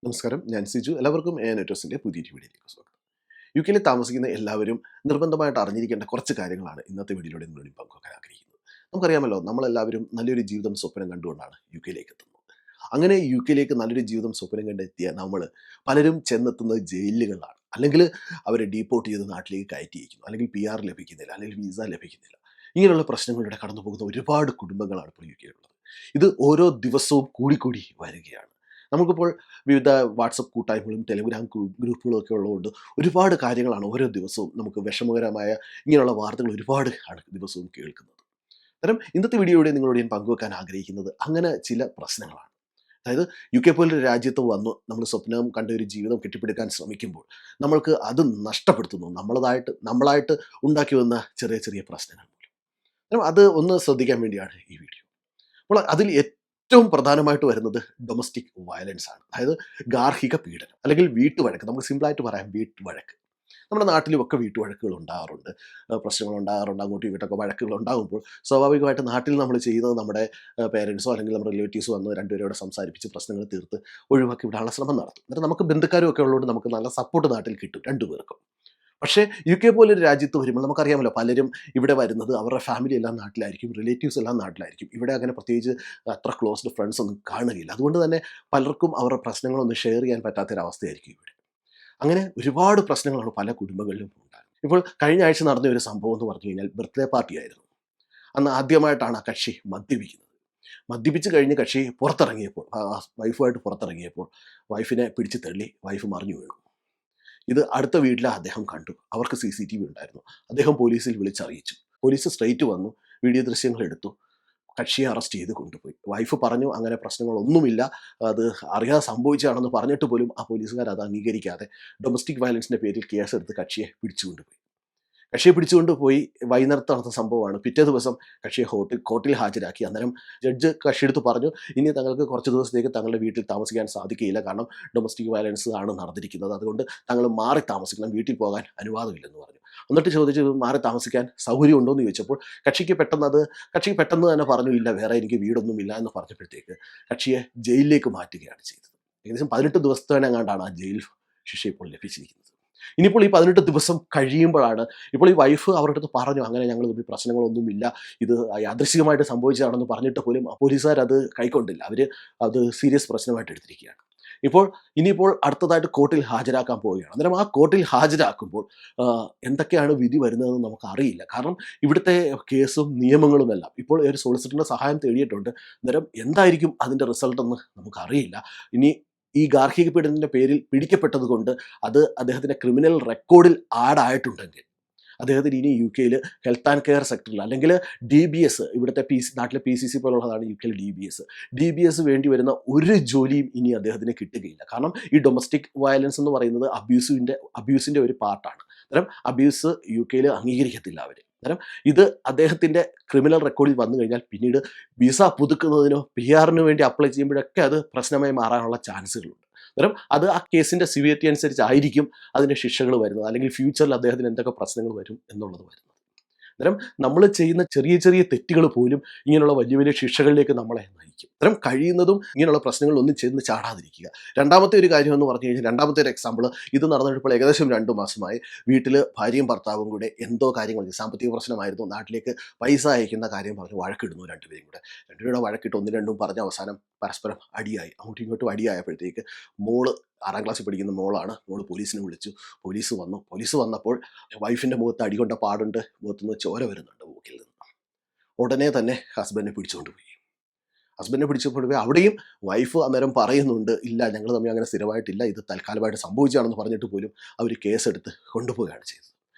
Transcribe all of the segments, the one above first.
നമസ്കാരം, ഞാൻ സിജു. എല്ലാവർക്കും നെറ്റോസിൻ്റെ പുതിയൊരു വീഡിയോയിലേക്ക് സ്വാഗതം. യു കെയിൽ താമസിക്കുന്ന എല്ലാവരും നിർബന്ധമായിട്ട് അറിഞ്ഞിരിക്കേണ്ട കുറച്ച് കാര്യങ്ങളാണ് ഇന്നത്തെ വീഡിയോയിലൂടെ നിങ്ങളോട് പങ്കുവെക്കാൻ ആഗ്രഹിക്കുന്നത്. നമുക്കറിയാമല്ലോ, നമ്മളെല്ലാവരും നല്ലൊരു ജീവിതം സ്വപ്നം കണ്ടുകൊണ്ടാണ് യു കെയിലേക്ക് എത്തുന്നത്. അങ്ങനെ യു കെയിലേക്ക് നല്ലൊരു ജീവിതം സ്വപ്നം കണ്ടെത്തിയ നമ്മൾ പലരും ചെന്നെത്തുന്നത് ജയിലുകളിലാണ്. അല്ലെങ്കിൽ അവരെ ഡീപ്പോർട്ട് ചെയ്ത് നാട്ടിലേക്ക് കയറ്റിയിരിക്കുന്നു, അല്ലെങ്കിൽ PR ലഭിക്കുന്നില്ല, അല്ലെങ്കിൽ വിസ ലഭിക്കുന്നില്ല. ഇങ്ങനെയുള്ള പ്രശ്നങ്ങളിലൂടെ കടന്നു പോകുന്ന ഒരുപാട് കുടുംബങ്ങളാണ് ഇപ്പോൾ യു കെയിലുള്ളത്. ഇത് ഓരോ ദിവസവും കൂടിക്കൂടി വരികയാണ്. നമുക്കിപ്പോൾ വിവിധ വാട്സപ്പ് കൂട്ടായ്മകളും ടെലിഗ്രാം ഗ്രൂപ്പുകളും ഒക്കെ ഉള്ളതുകൊണ്ട് ഒരുപാട് കാര്യങ്ങളാണ് ഓരോ ദിവസവും നമുക്ക് വിഷമകരമായ ഇങ്ങനെയുള്ള വാർത്തകൾ ഒരുപാട് ആണ് ദിവസവും കേൾക്കുന്നത്. അന്നേരം ഇന്നത്തെ വീഡിയോയുടെ നിങ്ങളോട് ഞാൻ പങ്കുവെക്കാൻ ആഗ്രഹിക്കുന്നത് അങ്ങനെ ചില പ്രശ്നങ്ങളാണ്. അതായത് യു കെ പോലൊരു രാജ്യത്ത് വന്നു നമ്മൾ സ്വപ്നം കണ്ട ഒരു ജീവിതം കെട്ടിപ്പടുക്കാൻ ശ്രമിക്കുമ്പോൾ നമ്മൾക്ക് അത് നഷ്ടപ്പെടുത്തുന്നു, നമ്മളായിട്ട് ഉണ്ടാക്കി വന്ന ചെറിയ ചെറിയ പ്രശ്നങ്ങൾ മൂലം. അന്നേരം അത് ഒന്ന് ശ്രദ്ധിക്കാൻ വേണ്ടിയാണ് ഈ വീഡിയോ. അപ്പോൾ അതിൽ ഏറ്റവും പ്രധാനമായിട്ട് വരുന്നത് ഡൊമസ്റ്റിക് വയലൻസ് ആണ്. അതായത് ഗാർഹിക പീഡനം അല്ലെങ്കിൽ വീട്ടുവഴക്ക്. നമുക്ക് സിമ്പിളായിട്ട് പറയാം വീട്ടുവഴക്ക്. നമ്മുടെ നാട്ടിലുമൊക്കെ വീട്ടുവഴക്കുകൾ ഉണ്ടാകാറുണ്ട്, പ്രശ്നങ്ങൾ ഉണ്ടാകാറുണ്ട്. അങ്ങോട്ടും ഇങ്ങോട്ടൊക്കെ വഴക്കുകൾ ഉണ്ടാകുമ്പോൾ സ്വാഭാവികമായിട്ട് നാട്ടിൽ നമ്മൾ ചെയ്യുന്നത് നമ്മുടെ പേരൻസോ അല്ലെങ്കിൽ നമ്മുടെ റിലേറ്റീവ്സോ വന്ന് രണ്ടുപേരോട് സംസാരിപ്പിച്ച് പ്രശ്നങ്ങൾ തീർത്ത് ഒഴിവാക്കി വിടാനുള്ള ശ്രമം നടത്തും. എന്നിട്ട് നമുക്ക് ബന്ധുക്കാരും ഒക്കെ ഉള്ളതുകൊണ്ട് നമുക്ക് നല്ല സപ്പോർട്ട് നാട്ടിൽ കിട്ടും രണ്ടുപേർക്കും. പക്ഷേ യു കെ പോലൊരു രാജ്യത്ത് വരുമ്പോൾ നമുക്കറിയാമല്ലോ, പലരും ഇവിടെ വരുന്നത് അവരുടെ ഫാമിലി എല്ലാം നാട്ടിലായിരിക്കും, റിലേറ്റീവ്സ് എല്ലാം നാട്ടിലായിരിക്കും. ഇവിടെ അങ്ങനെ പ്രത്യേകിച്ച് അത്ര ക്ലോസ്ഡ് ഫ്രണ്ട്സ് ഒന്നും കാണുകയില്ല. അതുകൊണ്ട് തന്നെ പലർക്കും അവരുടെ പ്രശ്നങ്ങളൊന്നും ഷെയർ ചെയ്യാൻ പറ്റാത്തൊരവസ്ഥയായിരിക്കും ഇവിടെ. അങ്ങനെ ഒരുപാട് പ്രശ്നങ്ങളാണ് പല കുടുംബങ്ങളിലും ഉണ്ടാകുന്നത്. ഇപ്പോൾ കഴിഞ്ഞ ആഴ്ച നടന്ന ഒരു സംഭവം എന്ന് പറഞ്ഞു കഴിഞ്ഞാൽ ബർത്ത്ഡേ പാർട്ടി ആയിരുന്നു. അന്ന് ആദ്യമായിട്ടാണ് ആ കക്ഷി മദ്യപിക്കുന്നത്. മദ്യപിച്ച് കഴിഞ്ഞ് കക്ഷി പുറത്തിറങ്ങിയപ്പോൾ, വൈഫുമായിട്ട് പുറത്തിറങ്ങിയപ്പോൾ വൈഫിനെ പിടിച്ച് തള്ളി, വൈഫ് മറിഞ്ഞു വീണു. ഇത് അടുത്ത വീട്ടിലെ അദ്ദേഹം കണ്ടു. അവർക്ക് CCTV ഉണ്ടായിരുന്നു. അദ്ദേഹം പോലീസിൽ വിളിച്ചറിയിച്ചു. പോലീസ് സ്ട്രെയിറ്റ് വന്നു, വീഡിയോ ദൃശ്യങ്ങൾ എടുത്തു, കക്ഷിയെ അറസ്റ്റ് ചെയ്ത് കൊണ്ടുപോയി. വൈഫ് പറഞ്ഞു അങ്ങനെ പ്രശ്നങ്ങളൊന്നുമില്ല, അത് അറിയാതെ സംഭവിച്ചതാണെന്ന് പറഞ്ഞിട്ട് പോലും ആ പോലീസുകാർ അത് അംഗീകരിക്കാതെ ഡൊമസ്റ്റിക് വയലൻസിൻ്റെ പേരിൽ കേസെടുത്ത് കക്ഷിയെ പിടിച്ചുകൊണ്ടുപോയി. കക്ഷിയെ പിടിച്ചുകൊണ്ട് പോയി. വൈകുന്നേരത്ത് നടന്ന സംഭവമാണ്. പിറ്റേ ദിവസം കക്ഷിയെ കോർട്ടിൽ ഹാജരാക്കി. അന്നേരം ജഡ്ജ് കക്ഷിയെടുത്ത് പറഞ്ഞു, ഇനി തങ്ങൾക്ക് കുറച്ച് ദിവസത്തേക്ക് തങ്ങളുടെ വീട്ടിൽ താമസിക്കാൻ സാധിക്കുകയില്ല, കാരണം ഡൊമസ്റ്റിക് വയലൻസ് ആണ് നടന്നിരിക്കുന്നത്, അതുകൊണ്ട് തങ്ങൾ മാറി താമസിക്കണം, വീട്ടിൽ പോകാൻ അനുവാദമില്ലെന്ന് പറഞ്ഞു. എന്നിട്ട് ചോദിച്ചു, മാറി താമസിക്കാൻ സൗകര്യം ഉണ്ടോ എന്ന് ചോദിച്ചപ്പോൾ കക്ഷി പെട്ടെന്ന് തന്നെ പറഞ്ഞു, ഇല്ല, വേറെ എനിക്ക് വീടൊന്നുമില്ല എന്ന് പറഞ്ഞപ്പോഴത്തേക്ക് കക്ഷിയെ ജയിലിലേക്ക് മാറ്റുകയാണ് ചെയ്തത്. ഏകദേശം 18 ദിവസത്തേനെങ്ങാണ്ടാണ് ആ ജയിൽ ശിക്ഷ ഇപ്പോൾ ലഭിച്ചിരിക്കുന്നത്. ഇനിയിപ്പോൾ ഈ 18 ദിവസം കഴിയുമ്പോഴാണ് ഇപ്പോൾ ഈ വൈഫ് അവരുടെ അടുത്ത് പറഞ്ഞു, അങ്ങനെ ഞങ്ങൾ തമ്മിൽ പ്രശ്നങ്ങളൊന്നുമില്ല, ഇത് യാദൃശ്ചികമായിട്ട് സംഭവിച്ചതാണെന്ന് പറഞ്ഞിട്ട് പോലും പോലീസുകാർ അത് കൈക്കൊണ്ടില്ല. അവർ അത് സീരിയസ് പ്രശ്നമായിട്ട് എടുത്തിരിക്കുകയാണ്. ഇനിയിപ്പോൾ അടുത്തതായിട്ട് കോർട്ടിൽ ഹാജരാക്കാൻ പോവുകയാണ്. അന്നേരം ആ കോർട്ടിൽ ഹാജരാക്കുമ്പോൾ എന്തൊക്കെയാണ് വിധി വരുന്നതെന്ന് നമുക്കറിയില്ല. കാരണം ഇവിടുത്തെ കേസും നിയമങ്ങളുമെല്ലാം ഇപ്പോൾ ഒരു സോളിസിറ്ററിൻ്റെ സഹായം തേടിയിട്ടുണ്ട്. അന്നേരം എന്തായിരിക്കും അതിൻ്റെ റിസൾട്ട് എന്ന് നമുക്കറിയില്ല. ഇനി ഈ ഗാർഹിക പീഡനത്തിൻ്റെ പേരിൽ പിടിക്കപ്പെട്ടത് കൊണ്ട് അത് അദ്ദേഹത്തിൻ്റെ ക്രിമിനൽ റെക്കോർഡിൽ ആഡ് ആയിട്ടുണ്ടെങ്കിൽ അദ്ദേഹത്തിന് ഇനി യു കെയിൽ ഹെൽത്ത് ആൻഡ് കെയർ സെക്ടറിൽ അല്ലെങ്കിൽ DBS, ഇവിടുത്തെ നാട്ടിലെ PCC പോലുള്ളതാണ് യു കെയിൽ DBS വേണ്ടി വരുന്ന ഒരു ജോലിയും ഇനി അദ്ദേഹത്തിന് കിട്ടുകയില്ല. കാരണം ഈ ഡൊമസ്റ്റിക് വയലൻസ് എന്ന് പറയുന്നത് അബ്യൂസിൻ്റെ ഒരു പാർട്ടാണ്. അന്നേരം അബ്യൂസ് യു കെയിൽ അംഗീകരിക്കത്തില്ല അവർ. അന്നേരം ഇത് അദ്ദേഹത്തിൻ്റെ ക്രിമിനൽ റെക്കോർഡിൽ വന്നു കഴിഞ്ഞാൽ പിന്നീട് വിസ പുതുക്കുന്നതിനോ PR വേണ്ടി അപ്ലൈ ചെയ്യുമ്പോഴൊക്കെ അത് പ്രശ്നമായി മാറാനുള്ള ചാൻസുകളുണ്ട്. അന്നേരം അത് ആ കേസിൻ്റെ സിവിയറിറ്റി അനുസരിച്ചായിരിക്കും അതിൻ്റെ ശിക്ഷകൾ വരുന്നത്, അല്ലെങ്കിൽ ഫ്യൂച്ചറിൽ അദ്ദേഹത്തിന് എന്തൊക്കെ പ്രശ്നങ്ങൾ വരും എന്നുള്ളത് വരുന്നത്. അന്നേരം നമ്മൾ ചെയ്യുന്ന ചെറിയ ചെറിയ തെറ്റുകൾ പോലും ഇങ്ങനെയുള്ള വലിയ വലിയ ശിക്ഷകളിലേക്ക് നമ്മളെ നയിക്കും. അത്തരം കഴിയുന്നതും ഇങ്ങനെയുള്ള പ്രശ്നങ്ങളൊന്നും ചെന്ന് ചാടാതിരിക്കുക. രണ്ടാമത്തെ ഒരു കാര്യം എന്ന് പറഞ്ഞു കഴിഞ്ഞാൽ, രണ്ടാമത്തെ ഒരു എക്സാമ്പിൾ, ഇത് നടന്നിട്ടിപ്പോൾ ഏകദേശം 2 മാസമായി. വീട്ടിൽ ഭാര്യയും ഭർത്താവും കൂടെ എന്തോ കാര്യങ്ങൾ, സാമ്പത്തിക പ്രശ്നമായിരുന്നു, നാട്ടിലേക്ക് പൈസ അയക്കുന്ന കാര്യം പറഞ്ഞ് വഴക്കിടുന്നു. രണ്ടുപേരുടെ വഴക്കിട്ട് ഒന്നും രണ്ടും പറഞ്ഞ് അവസാനം പരസ്പരം അടിയായി. അങ്ങോട്ടും ഇങ്ങോട്ടും അടിയായപ്പോഴത്തേക്ക് മോള് 6ാം ക്ലാസ്സിൽ പഠിക്കുന്ന മോളാണ്. മോള് പോലീസിനെ വിളിച്ചു. പോലീസ് വന്നപ്പോൾ വൈഫിൻ്റെ മുഖത്ത് അടികൊണ്ട പാടുണ്ട്, മുഖത്തുനിന്ന് ചോര വരുന്നുണ്ട് മൂക്കിൽ നിന്ന്. ഉടനെ തന്നെ ഹസ്ബൻഡിനെ പിടിച്ചുകൊണ്ട് പോയി. അവിടെയും വൈഫ് അന്നേരം പറയുന്നുണ്ട്, ഇല്ല, ഞങ്ങൾ തമ്മിൽ അങ്ങനെ സ്ഥിരമായിട്ടില്ല, ഇത് തൽക്കാലമായിട്ട് സംഭവിച്ചാണെന്ന് പറഞ്ഞിട്ട് പോലും അവർ കേസെടുത്ത് കൊണ്ടുപോവുകയാണ് ചെയ്തത്.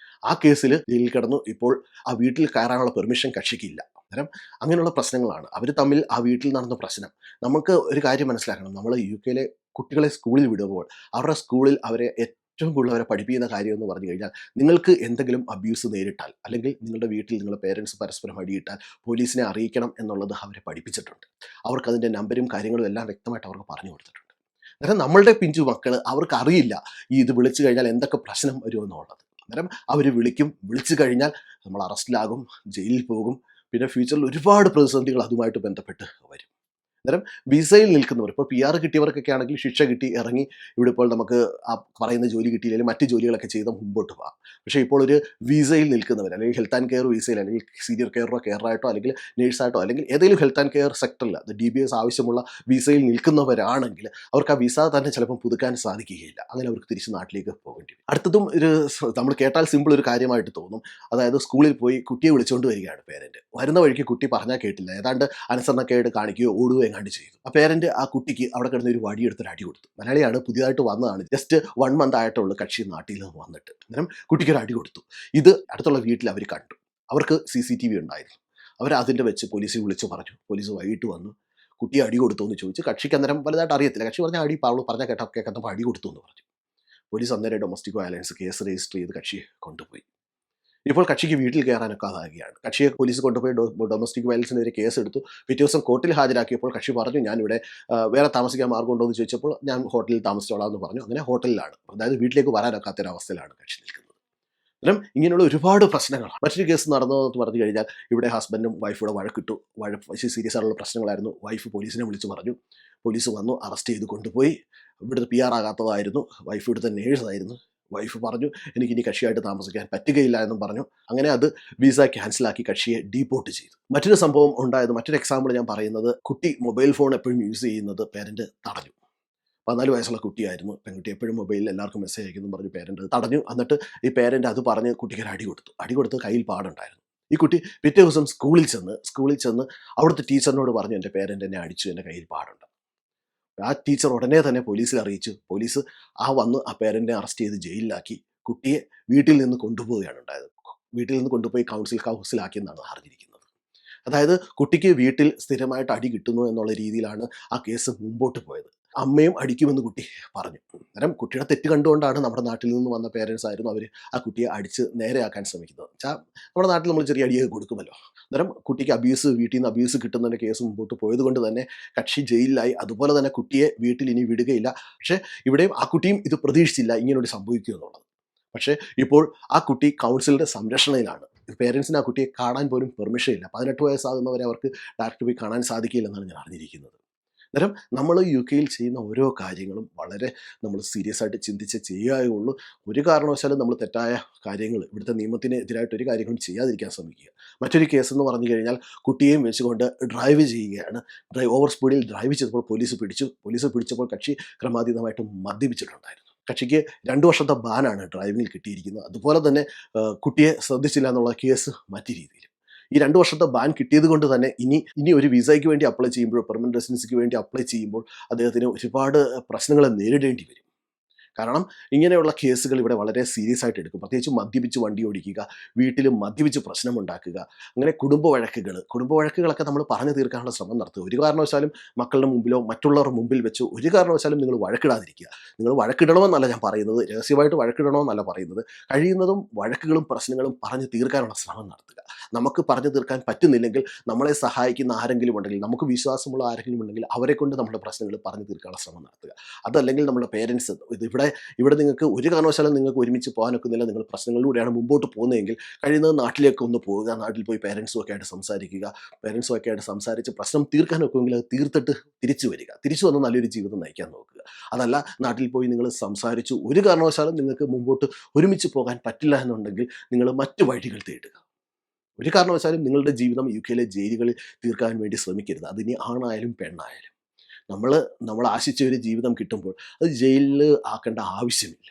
ആ കേസിൽ ജയിലിൽ കിടന്നു. ഇപ്പോൾ ആ വീട്ടിൽ കയറാനുള്ള പെർമിഷൻ കക്ഷിക്കില്ല. അന്നേരം അങ്ങനെയുള്ള പ്രശ്നങ്ങളാണ് അവർ തമ്മിൽ ആ വീട്ടിൽ നടന്ന പ്രശ്നം. നമുക്ക് ഒരു കാര്യം മനസ്സിലാക്കണം, നമ്മൾ യു കെയിലെ കുട്ടികളെ സ്കൂളിൽ വിടുമ്പോൾ അവരുടെ സ്കൂളിൽ അവരെ ഏറ്റവും കൂടുതൽ അവരെ പഠിപ്പിക്കുന്ന കാര്യം എന്ന് പറഞ്ഞു കഴിഞ്ഞാൽ, നിങ്ങൾക്ക് എന്തെങ്കിലും അബ്യൂസ് നേരിട്ടാൽ അല്ലെങ്കിൽ നിങ്ങളുടെ വീട്ടിൽ നിങ്ങളുടെ പേരൻസ് പരസ്പരം അടിയിട്ടാൽ പോലീസിനെ അറിയിക്കണം എന്നുള്ളത് അവരെ പഠിപ്പിച്ചിട്ടുണ്ട്. അവർക്കതിൻ്റെ നമ്പരും കാര്യങ്ങളും എല്ലാം വ്യക്തമായിട്ട് അവർക്ക് പറഞ്ഞു കൊടുത്തിട്ടുണ്ട്. അന്നേരം നമ്മളുടെ പിഞ്ചു മക്കൾ, അവർക്ക് അറിയില്ല ഇത് വിളിച്ചു കഴിഞ്ഞാൽ എന്തൊക്കെ പ്രശ്നം വരുമെന്നുള്ളത്. അന്നേരം അവർ വിളിച്ചു കഴിഞ്ഞാൽ നമ്മൾ അറസ്റ്റിലാകും, ജയിലിൽ പോകും, പിന്നെ ഫ്യൂച്ചറിൽ ഒരുപാട് പ്രതിസന്ധികൾ അതുമായിട്ട് ബന്ധപ്പെട്ട് വരും. അന്നേരം വിസയിൽ നിൽക്കുന്നവർ ഇപ്പോൾ PR കിട്ടിയവർക്കൊക്കെ ആണെങ്കിൽ ശിക്ഷ കിട്ടി ഇറങ്ങി ഇവിടെ ഇപ്പോൾ നമുക്ക് ആ പറയുന്ന ജോലി കിട്ടിയില്ലെങ്കിൽ മറ്റ് ജോലികളൊക്കെ ചെയ്ത് മുമ്പോട്ട് പോകാം. പക്ഷേ ഇപ്പോൾ ഒരു വിസയിൽ നിൽക്കുന്നവർ അല്ലെങ്കിൽ ഹെൽത്ത് ആൻഡ് കെയർ വിസയിൽ അല്ലെങ്കിൽ സീനിയർ കെയറായിട്ടോ അല്ലെങ്കിൽ നേഴ്സായിട്ടോ അല്ലെങ്കിൽ ഏതെങ്കിലും ഹെൽത്ത് ആൻഡ് കെയർ സെക്ടറിൽ DBS ആവശ്യമുള്ള വിസയിൽ നിൽക്കുന്നവരാണെങ്കിൽ അവർക്ക് ആ വിസ തന്നെ ചിലപ്പം പുതുക്കാൻ സാധിക്കുകയില്ല. അങ്ങനെ അവർക്ക് തിരിച്ച് നാട്ടിലേക്ക് പോകേണ്ടി വരും. അടുത്തതും നമ്മൾ കേട്ടാൽ സിമ്പിൾ ഒരു കാര്യമായിട്ട് തോന്നും. അതായത് സ്കൂളിൽ പോയി കുട്ടിയെ വിളിച്ചുകൊണ്ട് വരികയാണ് പേരൻറ്റ്. വരുന്ന വഴിക്ക് കുട്ടി പറഞ്ഞാൽ കേട്ടില്ല, ഏതാണ്ട് അനുസരണക്കേട് കാണിക്കുകയോ ഓടുകയോ എങ്ങാണ്ട് ചെയ്തു. ആ പേരൻറ്റ് ആ കുട്ടിക്ക് അവിടെ കിടന്ന ഒരു വടിയെടുത്തൊരു അടി കൊടുത്തു. മലയാളിയാണ്, പുതിയതായിട്ട് വന്നതാണ്, ജസ്റ്റ് 1 മന്ത് ആയിട്ടുള്ള കക്ഷി നാട്ടിൽ നിന്ന് വന്നിട്ട്. അന്നേരം കുട്ടിക്ക് ഒരു അടി കൊടുത്തു. ഇത് അടുത്തുള്ള വീട്ടിൽ അവർ കണ്ടു. അവർക്ക് CCTV ഉണ്ടായിരുന്നു. അവർ അതിൻ്റെ വെച്ച് പോലീസിൽ വിളിച്ച് പറഞ്ഞു. പോലീസ് വൈകിട്ട് വന്നു. കുട്ടിയെ അടി കൊടുത്തു എന്ന് ചോദിച്ചു. കക്ഷിക്ക് അന്നേരം വലുതായിട്ട് അറിയത്തില്ല. കക്ഷി പറഞ്ഞ അടി പാവളു പറഞ്ഞ കേട്ടപ്പോൾ അടി കൊടുത്തു എന്ന് പറഞ്ഞു. പോലീസ് അന്നേരം ഡൊമസ്റ്റിക് വയലൻസ് കേസ് രജിസ്റ്റർ ചെയ്ത് കക്ഷിയെ കൊണ്ടുപോയി. ഇപ്പോൾ കക്ഷിക്ക് വീട്ടിൽ കയറാനൊക്കെ ആകുകയാണ്. കക്ഷിയെ പോലീസ് കൊണ്ടുപോയി ഡൊമസ്റ്റിക് വയലൻസിനെതിരെ കേസ് എടുത്തു. പിറ്റേ ദിവസം കോർട്ടിൽ ഹാജരാക്കിയപ്പോൾ കക്ഷി പറഞ്ഞു, ഞാനിവിടെ വേറെ താമസിക്കാൻ മാർഗമുണ്ടോ എന്ന് ചോദിച്ചപ്പോൾ ഞാൻ ഹോട്ടലിൽ താമസിച്ചോളാം എന്ന് പറഞ്ഞു. അങ്ങനെ ഹോട്ടലിലാണ്, അതായത് വീട്ടിലേക്ക് വരാനൊക്കാത്തൊരവസ്ഥയിലാണ് കക്ഷി നിൽക്കുന്നത്. അന്നേരം ഇങ്ങനെയുള്ള ഒരുപാട് പ്രശ്നങ്ങളാണ്. മറ്റൊരു കേസ് നടന്നതെന്ന് പറഞ്ഞു കഴിഞ്ഞാൽ ഇവിടെ ഹസ്ബൻഡും വൈഫൂടെ വഴക്കിട്ടു. സീരിയസ് ആയിട്ടുള്ള പ്രശ്നങ്ങളായിരുന്നു. വൈഫ് പോലീസിനെ വിളിച്ച് പറഞ്ഞു. പോലീസ് വന്നു, അറസ്റ്റ് ചെയ്ത് കൊണ്ടുപോയി. ഇവിടുത്തെ PR ആകാത്തതായിരുന്നു. വൈഫ് ഇവിടുത്തെ നേഴ്സായിരുന്നു. വൈഫ് പറഞ്ഞു എനിക്കിനി കക്ഷിയായിട്ട് താമസിക്കാൻ പറ്റുകയില്ല എന്നും പറഞ്ഞു. അങ്ങനെ അത് വിസ ക്യാൻസലാക്കി കക്ഷിയെ ഡീപ്പോർട്ട് ചെയ്തു. മറ്റൊരു സംഭവം ഉണ്ടായത്, മറ്റൊരു എക്സാമ്പിൾ ഞാൻ പറയുന്നത്, കുട്ടി മൊബൈൽ ഫോൺ എപ്പോഴും യൂസ് ചെയ്യുന്നത് പേരൻറ്റ് തടഞ്ഞു. 14 വയസ്സുള്ള കുട്ടിയായിരുന്നു. പെൺകുട്ടി എപ്പോഴും മൊബൈലിൽ എല്ലാവർക്കും മെസ്സേജ് അയക്കുന്നു പറഞ്ഞ് പേരൻറ്റ് തടഞ്ഞു. എന്നിട്ട് ഈ പേരൻറ്റ് അത് പറഞ്ഞ് കുട്ടിക്ക് അടി കൊടുത്തു. അടി കൊടുത്ത് കയ്യിൽ പാടുണ്ടായിരുന്നു. ഈ കുട്ടി പിറ്റേ ദിവസം സ്കൂളിൽ ചെന്ന് അവിടുത്തെ ടീച്ചറിനോട് പറഞ്ഞു, എൻ്റെ പേരൻറ്റ് എന്നെ അടിച്ചു, എൻ്റെ കയ്യിൽ പാടുണ്ട്. ആ ടീച്ചർ ഉടനെ തന്നെ പോലീസിൽ അറിയിച്ചു. പോലീസ് വന്ന് ആ പേരൻറ്റിനെ അറസ്റ്റ് ചെയ്ത് ജയിലിലാക്കി. കുട്ടിയെ വീട്ടിൽ നിന്ന് കൊണ്ടുപോവുകയാണ് ഉണ്ടായത്. വീട്ടിൽ നിന്ന് കൊണ്ടുപോയി ഹൗസിലാക്കിയെന്നാണ് അറിഞ്ഞിരിക്കുന്നത്. അതായത് കുട്ടിക്ക് വീട്ടിൽ സ്ഥിരമായിട്ട് അടി കിട്ടുന്നു എന്നുള്ള രീതിയിലാണ് ആ കേസ് മുമ്പോട്ട് പോയത്. അമ്മയും അടിക്കുമെന്ന് കുട്ടി പറഞ്ഞു. അന്നേരം കുട്ടിയുടെ തെറ്റ് കണ്ടുകൊണ്ടാണ് നമ്മുടെ നാട്ടിൽ നിന്ന് വന്ന പേരൻസ് ആയിരുന്നു അവർ ആ കുട്ടിയെ അടിച്ച് നേരെയാക്കാൻ ശ്രമിക്കുന്നത്. നമ്മുടെ നാട്ടിൽ നമ്മൾ ചെറിയ അടിയൊക്കെ കൊടുക്കുമല്ലോ. അന്നേരം കുട്ടിക്ക് വീട്ടിൽ നിന്ന് അബ്യൂസ് കിട്ടുന്നതിൻ്റെ കേസ് മുമ്പോട്ട് പോയത് കൊണ്ട് തന്നെ കക്ഷി ജയിലിലായി. അതുപോലെ തന്നെ കുട്ടിയെ വീട്ടിൽ ഇനി വിടുകയില്ല. പക്ഷേ ഇവിടെയും ആ കുട്ടിയും ഇത് പ്രതീക്ഷിച്ചില്ല ഇങ്ങനൊരു സംഭവിക്കുക എന്നുള്ളത്. പക്ഷേ ഇപ്പോൾ ആ കുട്ടി കൗൺസിലിൻ്റെ സംരക്ഷണയിലാണ്. പേരൻസിന് ആ കുട്ടിയെ കാണാൻ പോലും പെർമിഷൻ ഇല്ല. 18 വയസ്സാകുന്നവരെ അവർക്ക് ഡയറക്റ്റ് പോയി കാണാൻ സാധിക്കില്ലെന്നാണ് ഞാൻ അറിഞ്ഞിരിക്കുന്നത്. അന്നേരം നമ്മൾ UK ചെയ്യുന്ന ഓരോ കാര്യങ്ങളും വളരെ നമ്മൾ സീരിയസ് ആയിട്ട് ചിന്തിച്ച് ചെയ്യുകയുള്ളൂ. ഒരു കാരണവശാലും നമ്മൾ തെറ്റായ കാര്യങ്ങൾ, ഇവിടുത്തെ നിയമത്തിന് എതിരായിട്ട് ഒരു കാര്യങ്ങളും ചെയ്യാതിരിക്കാൻ ശ്രമിക്കുക. മറ്റൊരു കേസ് എന്ന് പറഞ്ഞു കഴിഞ്ഞാൽ കുട്ടിയെയും വെച്ചുകൊണ്ട് ഡ്രൈവ് ചെയ്യുകയാണ്. ഓവർ സ്പീഡിൽ ഡ്രൈവ് ചെയ്തപ്പോൾ പോലീസ് പിടിച്ചപ്പോൾ കക്ഷി ക്രമാതീതമായിട്ട് മദ്യപിച്ചിട്ടുണ്ടായിരുന്നു. കക്ഷിക്ക് 2 വർഷത്തെ ബാനാണ് ഡ്രൈവിങ്ങിൽ കിട്ടിയിരിക്കുന്നത്. അതുപോലെ തന്നെ കുട്ടിയെ ശ്രദ്ധിച്ചില്ല എന്നുള്ള കേസ് മറ്റു രീതിയിൽ. ഈ 2 വർഷത്തെ ബാൻ കിട്ടിയത് കൊണ്ട് തന്നെ ഇനി ഒരു വിസയ്ക്ക് വേണ്ടി അപ്ലൈ ചെയ്യുമ്പോൾ, പെർമനന്റ് റെസിഡൻസിക്ക് വേണ്ടി അപ്ലൈ ചെയ്യുമ്പോൾ അദ്ദേഹത്തിന് ഒരുപാട് പ്രശ്നങ്ങൾ നേരിടേണ്ടി വരും. കാരണം ഇങ്ങനെയുള്ള കേസുകൾ ഇവിടെ വളരെ സീരിയസ് ആയിട്ട് എടുക്കും. പ്രത്യേകിച്ച് മദ്യപിച്ച് വണ്ടി ഓടിക്കുക, വീട്ടിൽ മദ്യപിച്ച് പ്രശ്നമുണ്ടാക്കുക, അങ്ങനെ കുടുംബ വഴക്കുകളൊക്കെ നമ്മൾ പറഞ്ഞു തീർക്കാനുള്ള ശ്രമം നടത്തുക. ഒരു കാരണവശാലും മക്കളുടെ മുമ്പിലോ മറ്റുള്ളവരുടെ മുമ്പിൽ വെച്ചോ ഒരു കാരണവശാലും നിങ്ങൾ വഴക്കിടാതിരിക്കുക. നിങ്ങൾ വഴക്കിടണമെന്നല്ല ഞാൻ പറയുന്നത്, രഹസ്യമായിട്ട് വഴക്കിടണമെന്നല്ല പറയുന്നത്. കഴിയുന്നതും വഴക്കുകളും പ്രശ്നങ്ങളും പറഞ്ഞു തീർക്കാനുള്ള ശ്രമം നടത്തുക. നമുക്ക് പറഞ്ഞു തീർക്കാൻ പറ്റുന്നില്ലെങ്കിൽ നമ്മളെ സഹായിക്കുന്ന ആരെങ്കിലും ഉണ്ടെങ്കിൽ, നമുക്ക് വിശ്വാസമുള്ള ആരെങ്കിലും ഉണ്ടെങ്കിൽ അവരെ കൊണ്ട് നമ്മുടെ പ്രശ്നങ്ങൾ പറഞ്ഞു തീർക്കാനുള്ള ശ്രമം നടത്തുക. അതല്ലെങ്കിൽ നമ്മുടെ പേരൻസ്, ഇവിടെ നിങ്ങൾക്ക് ഒരു കാരണവശാലും നിങ്ങൾക്ക് ഒരുമിച്ച് പോകാനൊക്കുന്നില്ല, നിങ്ങൾ പ്രശ്നങ്ങളിലൂടെയാണ് മുമ്പോട്ട് പോകുന്നതെങ്കിൽ കഴിയുന്നത് നാട്ടിലേക്ക് ഒന്ന് പോവുക. നാട്ടിൽ പോയി പേരൻസുമൊക്കെ ആയിട്ട് സംസാരിക്കുക. പേരൻസുമൊക്കെ ആയിട്ട് സംസാരിച്ച് പ്രശ്നം തീർക്കാനൊക്കുമെങ്കിൽ അത് തീർത്തിട്ട് തിരിച്ചു വരിക. തിരിച്ചു വന്ന് നല്ലൊരു ജീവിതം നയിക്കാൻ നോക്കുക. അതല്ല നാട്ടിൽ പോയി നിങ്ങൾ സംസാരിച്ചു ഒരു കാരണവശാലും നിങ്ങൾക്ക് മുമ്പോട്ട് ഒരുമിച്ച് പോകാൻ പറ്റില്ല എന്നുണ്ടെങ്കിൽ നിങ്ങൾ മറ്റു വഴികൾ തേടുക. ഒരു കാരണവശാലും നിങ്ങളുടെ ജീവിതം UK ജയിലുകളിൽ തീർക്കാൻ വേണ്ടി ശ്രമിക്കരുത്. അതിനി ആണായാലും പെണ്ണായാലും. നമ്മൾ ആശിച്ച ഒരു ജീവിതം കിട്ടുമ്പോൾ അത് ജയിലിൽ ആക്കേണ്ട ആവശ്യമില്ല.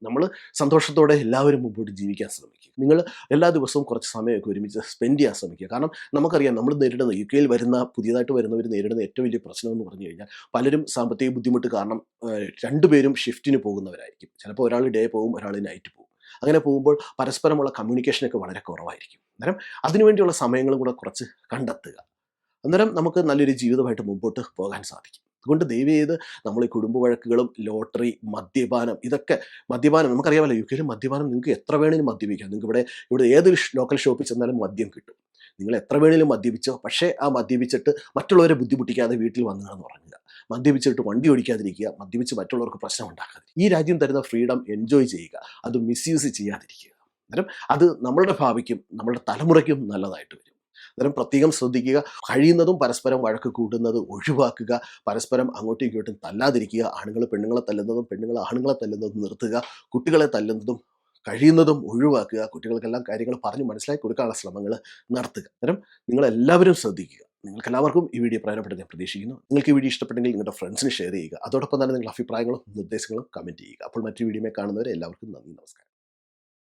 നമ്മൾ സന്തോഷത്തോടെ എല്ലാവരും മുമ്പോട്ട് ജീവിക്കാൻ ശ്രമിക്കുക. നിങ്ങൾ എല്ലാ ദിവസവും കുറച്ച് സമയമൊക്കെ ഒരുമിച്ച് സ്പെൻഡ് ചെയ്യാൻ ശ്രമിക്കുക. കാരണം നമുക്കറിയാം നമ്മൾ നേരിടുന്ന UK പുതിയതായിട്ട് വരുന്നവർ നേരിടുന്ന ഏറ്റവും വലിയ പ്രശ്നം എന്ന് പറഞ്ഞു കഴിഞ്ഞാൽ പലരും സാമ്പത്തിക ബുദ്ധിമുട്ട് കാരണം 2 പേരും ഷിഫ്റ്റിന് പോകുന്നവരായിരിക്കും. ചിലപ്പോൾ ഒരാൾ ഡേ പോകും, ഒരാൾ നൈറ്റ് പോകും. അങ്ങനെ പോകുമ്പോൾ പരസ്പരമുള്ള കമ്മ്യൂണിക്കേഷനൊക്കെ വളരെ കുറവായിരിക്കും. അന്നേരം അതിനുവേണ്ടിയുള്ള സമയങ്ങളും കൂടെ കുറച്ച് കണ്ടെത്തുക. അന്നേരം നമുക്ക് നല്ലൊരു ജീവിതമായിട്ട് മുമ്പോട്ട് പോകാൻ സാധിക്കും. അതുകൊണ്ട് ദയവ് ചെയ്ത് നമ്മൾ ഈ കുടുംബ വഴക്കുകളും ലോട്ടറി, മദ്യപാനം നമുക്കറിയാമല്ലോ, UK മദ്യപാനം നിങ്ങൾക്ക് എത്ര വേണേലും മദ്യപിക്കാം. നിങ്ങൾക്ക് ഇവിടെ ഏതൊരു ലോക്കൽ ഷോപ്പിൽ ചെന്നാലും മദ്യം കിട്ടും. നിങ്ങൾ എത്ര വേണേലും മദ്യപിച്ചോ, പക്ഷേ ആ മദ്യപിച്ചിട്ട് മറ്റുള്ളവരെ ബുദ്ധിമുട്ടിക്കാതെ വീട്ടിൽ വന്നതാണെന്ന് ഉറങ്ങുക. മദ്യപിച്ചിട്ട് വണ്ടി ഓടിക്കാതിരിക്കുക, മദ്യപിച്ച് മറ്റുള്ളവർക്ക് പ്രശ്നം ഉണ്ടാക്കാതിരിക്കുക. ഈ രാജ്യം തരുന്ന ഫ്രീഡം എൻജോയ് ചെയ്യുക, അത് മിസ്യൂസ് ചെയ്യാതിരിക്കുക. അന്നേരം അത് നമ്മളുടെ ഭാവിക്കും നമ്മളുടെ തലമുറയ്ക്കും നല്ലതായിട്ട് വരും. അന്നേരം പ്രത്യേകം ശ്രദ്ധിക്കുക. കഴിയുന്നതും പരസ്പരം വഴക്ക് കൂടുന്നത് ഒഴിവാക്കുക. പരസ്പരം അങ്ങോട്ടും ഇങ്ങോട്ടും തല്ലാതിരിക്കുക. ആണുങ്ങൾ പെണ്ണുങ്ങളെ തല്ലുന്നതും പെണ്ണുങ്ങൾ ആണുങ്ങളെ തല്ലുന്നതും നിർത്തുക. കുട്ടികളെ തല്ലുന്നതും കഴിയുന്നതും ഒഴിവാക്കുക. കുട്ടികൾക്കെല്ലാം കാര്യങ്ങൾ പറഞ്ഞ് മനസ്സിലാക്കി കൊടുക്കാനുള്ള ശ്രമങ്ങൾ നടത്തുക. അന്നേരം നിങ്ങളെല്ലാവരും ശ്രദ്ധിക്കുക. നിങ്ങൾക്കെല്ലാവർക്കും ഈ വീഡിയോ പ്രയോജനപ്പെട്ടെന്ന് ഞാൻ പ്രതീക്ഷിക്കുന്നു. നിങ്ങൾക്ക് ഈ വീഡിയോ ഇഷ്ടപ്പെട്ടെങ്കിൽ നിങ്ങളുടെ ഫ്രണ്ട്സിന് ഷെയർ ചെയ്യുക. അതോടൊപ്പം തന്നെ നിങ്ങളുടെ അഭിപ്രായങ്ങളും നിർദ്ദേശങ്ങളും കമൻറ്റ് ചെയ്യുക. അപ്പോൾ മറ്റൊരു വീഡിയോയിൽ കാണുന്നവരെ എല്ലാവർക്കും നന്ദി, നമസ്കാരം.